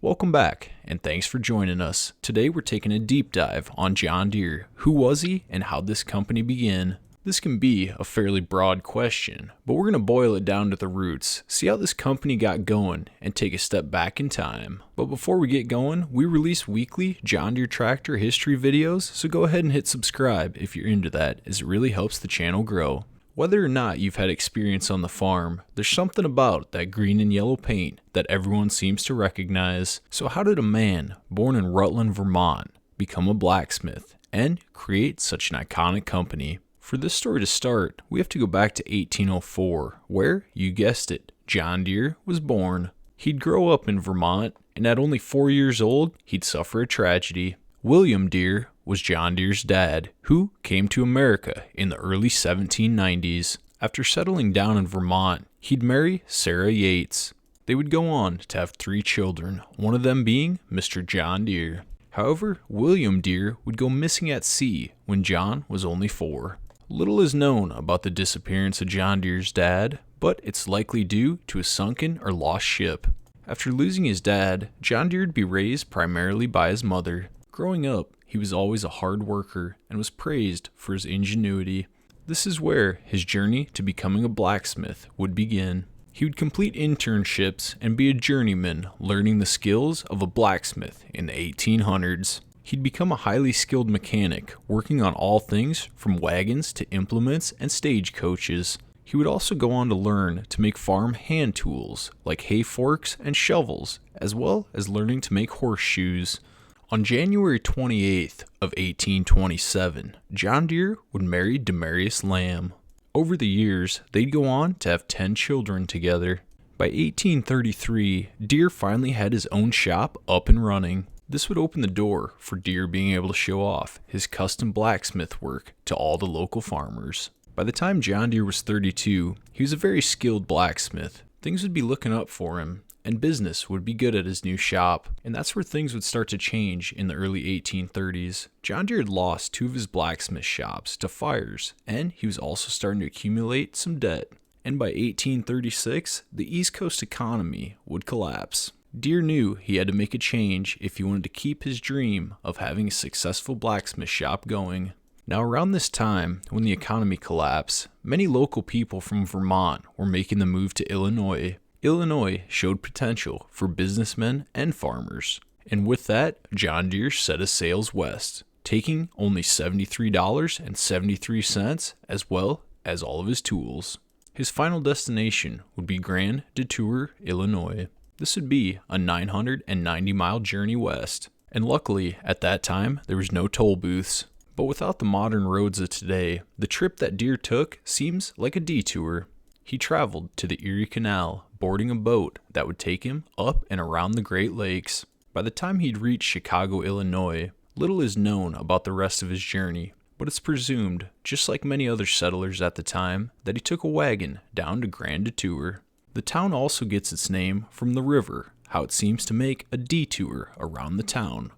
Welcome back, and thanks for joining us. Today we're taking a deep dive on John Deere. Who was he, and how'd this company begin? This can be a fairly broad question, but we're going to boil it down to the roots, see how this company got going, and take a step back in time. But before we get going, we release weekly John Deere tractor history videos, so go ahead and hit subscribe if you're into that, as it really helps the channel grow. Whether or not you've had experience on the farm, there's something about that green and yellow paint that everyone seems to recognize. So how did a man born in Rutland, Vermont, become a blacksmith and create such an iconic company? For this story to start, we have to go back to 1804, where, you guessed it, John Deere was born. He'd grow up in Vermont, and at only 4 years old, he'd suffer a tragedy. William Deere was John Deere's dad, who came to America in the early 1790s. After settling down in Vermont, he'd marry Sarah Yates. They would go on to have 3 children, one of them being Mr. John Deere. However, William Deere would go missing at sea when John was only 4. Little is known about the disappearance of John Deere's dad, but it's likely due to a sunken or lost ship. After losing his dad, John Deere would be raised primarily by his mother. Growing up, he was always a hard worker and was praised for his ingenuity. This is where his journey to becoming a blacksmith would begin. He would complete internships and be a journeyman, learning the skills of a blacksmith in the 1800s. He'd become a highly skilled mechanic, working on all things from wagons to implements and stagecoaches. He would also go on to learn to make farm hand tools like hay forks and shovels, as well as learning to make horseshoes. On January 28th of 1827, John Deere would marry Demarius Lamb. Over the years, they'd go on to have 10 children together. By 1833, Deere finally had his own shop up and running. This would open the door for Deere being able to show off his custom blacksmith work to all the local farmers. By the time John Deere was 32, he was a very skilled blacksmith. Things would be looking up for him, and business would be good at his new shop. And that's where things would start to change in the early 1830s. John Deere had lost 2 of his blacksmith shops to fires, and he was also starting to accumulate some debt. And by 1836, the East Coast economy would collapse. Deere knew he had to make a change if he wanted to keep his dream of having a successful blacksmith shop going. Now, around this time, when the economy collapsed, many local people from Vermont were making the move to Illinois. Illinois showed potential for businessmen and farmers. And with that, John Deere set his sails west, taking only $73.73 as well as all of his tools. His final destination would be Grand Detour, Illinois. This would be a 990-mile journey west. And luckily, at that time, there was no toll booths. But without the modern roads of today, the trip that Deere took seems like a detour. He traveled to the Erie Canal, boarding a boat that would take him up and around the Great Lakes. By the time he'd reached Chicago, Illinois, little is known about the rest of his journey, but it's presumed, just like many other settlers at the time, that he took a wagon down to Grand Detour. The town also gets its name from the river, how it seems to make a detour around the town.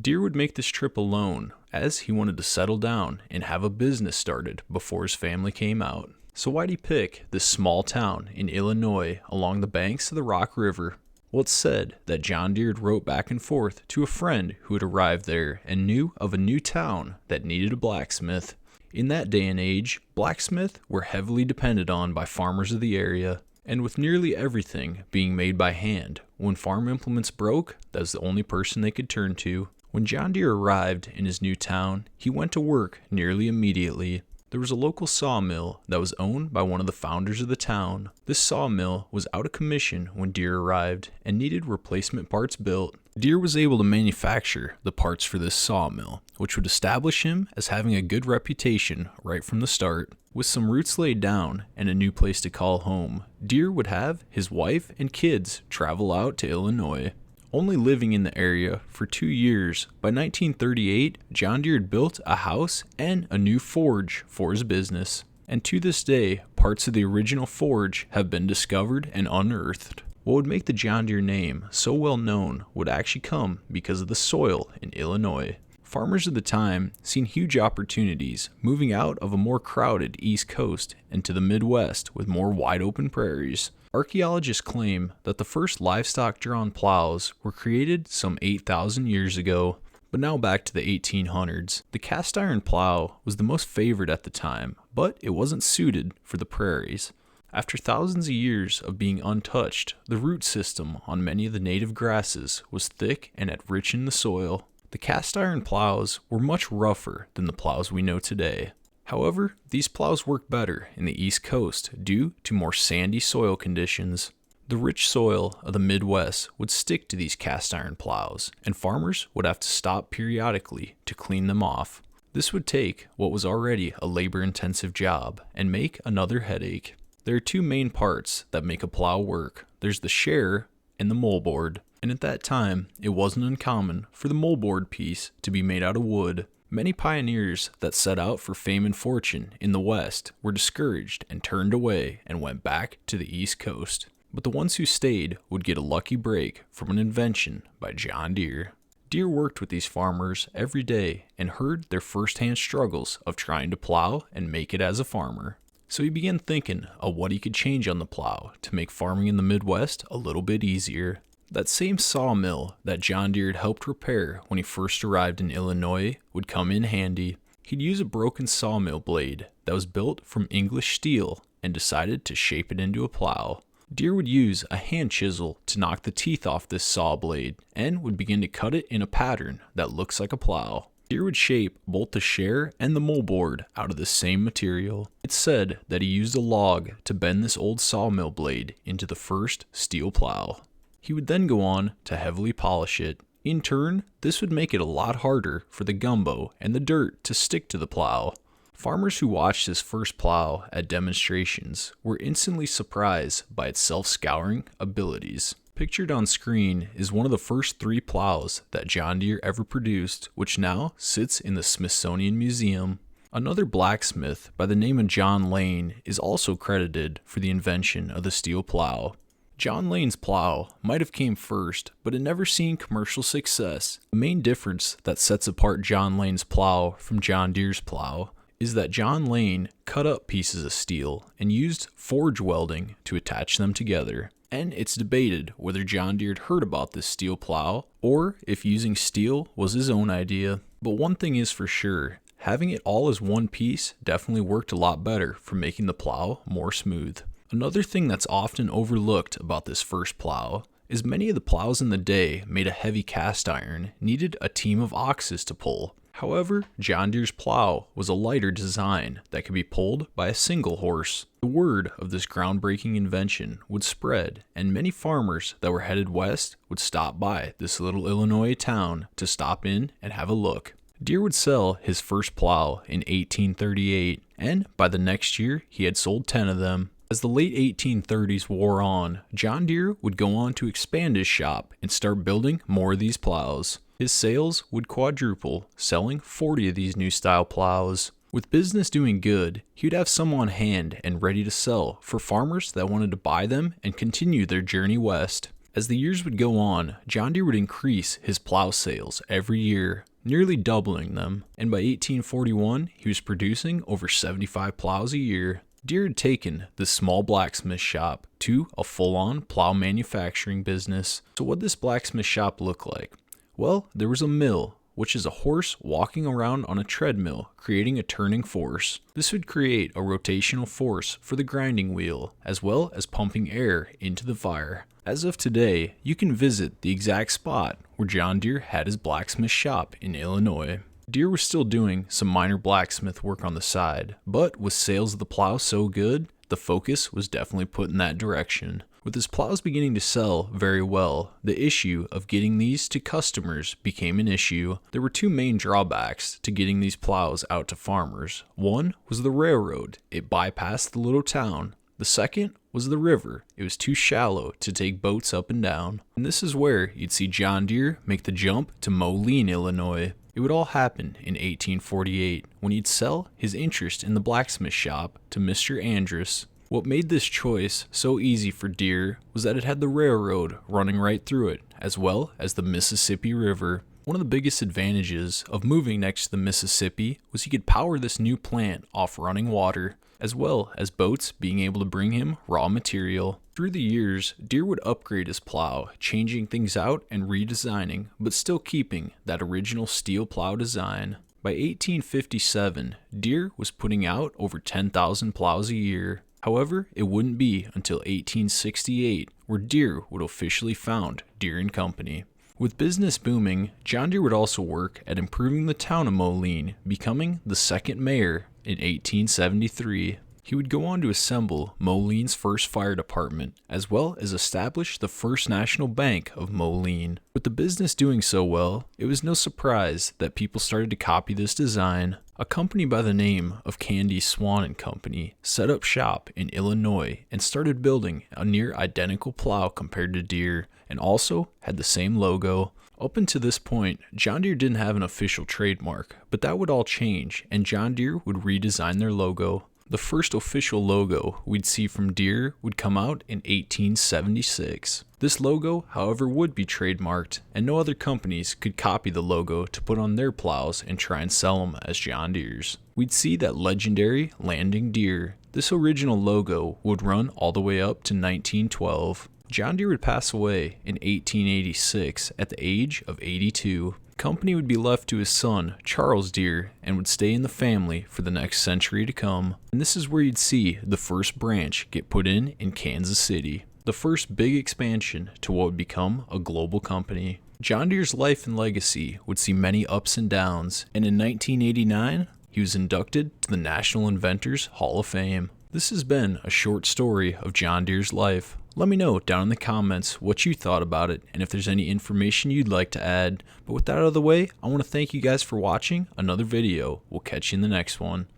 Deere would make this trip alone, as he wanted to settle down and have a business started before his family came out. So why'd he pick this small town in Illinois along the banks of the Rock River? Well, it's said that John Deere wrote back and forth to a friend who had arrived there and knew of a new town that needed a blacksmith. In that day and age, blacksmiths were heavily depended on by farmers of the area. And with nearly everything being made by hand, when farm implements broke, that was the only person they could turn to. When John Deere arrived in his new town, he went to work nearly immediately. There was a local sawmill that was owned by one of the founders of the town. This sawmill was out of commission when Deere arrived and needed replacement parts built. Deere was able to manufacture the parts for this sawmill, which would establish him as having a good reputation right from the start. With some roots laid down and a new place to call home, Deere would have his wife and kids travel out to Illinois. Only living in the area for 2 years, by 1938, John Deere had built a house and a new forge for his business. And to this day, parts of the original forge have been discovered and unearthed. What would make the John Deere name so well known would actually come because of the soil in Illinois. Farmers of the time seen huge opportunities moving out of a more crowded East Coast into the Midwest with more wide open prairies. Archaeologists claim that the first livestock-drawn plows were created some 8,000 years ago, but now back to the 1800s. The cast iron plow was the most favored at the time, but it wasn't suited for the prairies. After thousands of years of being untouched, the root system on many of the native grasses was thick and had richened the soil. The cast iron plows were much rougher than the plows we know today. However, these plows work better in the East Coast due to more sandy soil conditions. The rich soil of the Midwest would stick to these cast iron plows, and farmers would have to stop periodically to clean them off. This would take what was already a labor-intensive job and make another headache. There are two main parts that make a plow work. There's the share and the moldboard. And at that time, it wasn't uncommon for the moldboard piece to be made out of wood. Many pioneers that set out for fame and fortune in the West were discouraged and turned away and went back to the East Coast. But the ones who stayed would get a lucky break from an invention by John Deere. Deere worked with these farmers every day and heard their firsthand struggles of trying to plow and make it as a farmer. So he began thinking of what he could change on the plow to make farming in the Midwest a little bit easier. That same sawmill that John Deere had helped repair when he first arrived in Illinois would come in handy. He'd use a broken sawmill blade that was built from English steel and decided to shape it into a plow. Deere would use a hand chisel to knock the teeth off this saw blade and would begin to cut it in a pattern that looks like a plow. Deere would shape both the share and the moldboard out of the same material. It's said that he used a log to bend this old sawmill blade into the first steel plow. He would then go on to heavily polish it. In turn, this would make it a lot harder for the gumbo and the dirt to stick to the plow. Farmers who watched his first plow at demonstrations were instantly surprised by its self-scouring abilities. Pictured on screen is one of the first 3 plows that John Deere ever produced, which now sits in the Smithsonian Museum. Another blacksmith by the name of John Lane is also credited for the invention of the steel plow. John Lane's plow might have came first, but it never seen commercial success. The main difference that sets apart John Lane's plow from John Deere's plow is that John Lane cut up pieces of steel and used forge welding to attach them together. And it's debated whether John Deere had heard about this steel plow or if using steel was his own idea. But one thing is for sure, having it all as one piece definitely worked a lot better for making the plow more smooth. Another thing that's often overlooked about this first plow is many of the plows in the day made of heavy cast iron needed a team of oxes to pull. However, John Deere's plow was a lighter design that could be pulled by a single horse. The word of this groundbreaking invention would spread, and many farmers that were headed west would stop by this little Illinois town to stop in and have a look. Deere would sell his first plow in 1838, and by the next year he had sold 10 of them. As the late 1830s wore on, John Deere would go on to expand his shop and start building more of these plows. His sales would quadruple, selling 40 of these new style plows. With business doing good, he would have some on hand and ready to sell for farmers that wanted to buy them and continue their journey west. As the years would go on, John Deere would increase his plow sales every year, nearly doubling them, and by 1841 he was producing over 75 plows a year. Deere had taken this small blacksmith shop to a full-on plow manufacturing business. So what did this blacksmith shop look like? Well, there was a mill, which is a horse walking around on a treadmill, creating a turning force. This would create a rotational force for the grinding wheel, as well as pumping air into the fire. As of today, you can visit the exact spot where John Deere had his blacksmith shop in Illinois. Deere was still doing some minor blacksmith work on the side, but with sales of the plow so good, the focus was definitely put in that direction. With his plows beginning to sell very well, the issue of getting these to customers became an issue. There were 2 main drawbacks to getting these plows out to farmers. One was the railroad. It bypassed the little town. The second was the river. It was too shallow to take boats up and down. And this is where you'd see John Deere make the jump to Moline, Illinois. It would all happen in 1848 when he'd sell his interest in the blacksmith shop to Mr. Andrus. What made this choice so easy for Deere was that it had the railroad running right through it, as well as the Mississippi River. One of the biggest advantages of moving next to the Mississippi was he could power this new plant off running water. as well as boats being able to bring him raw material. Through the years, Deere would upgrade his plow, changing things out and redesigning, but still keeping that original steel plow design. By 1857, Deere was putting out over 10,000 plows a year. However, it wouldn't be until 1868 where Deere would officially found Deere & Company. With business booming, John Deere would also work at improving the town of Moline, becoming the second mayor in 1873. He would go on to assemble Moline's first fire department, as well as establish the first national bank of Moline. With the business doing so well, it was no surprise that people started to copy this design. A company by the name of Candy Swan & Company set up shop in Illinois and started building a near identical plow compared to Deere, and also had the same logo. Up until this point, John Deere didn't have an official trademark, but that would all change, and John Deere would redesign their logo. The first official logo we'd see from Deere would come out in 1876. This logo, however, would be trademarked, and no other companies could copy the logo to put on their plows and try and sell them as John Deere's. We'd see that legendary landing Deere. This original logo would run all the way up to 1912. John Deere would pass away in 1886 at the age of 82. The company would be left to his son, Charles Deere, and would stay in the family for the next century to come. And this is where you'd see the first branch get put in Kansas City. The first big expansion to what would become a global company. John Deere's life and legacy would see many ups and downs, and in 1989, he was inducted to the National Inventors Hall of Fame. This has been a short story of John Deere's life. Let me know down in the comments what you thought about it and if there's any information you'd like to add. But with that out of the way, I want to thank you guys for watching another video. We'll catch you in the next one.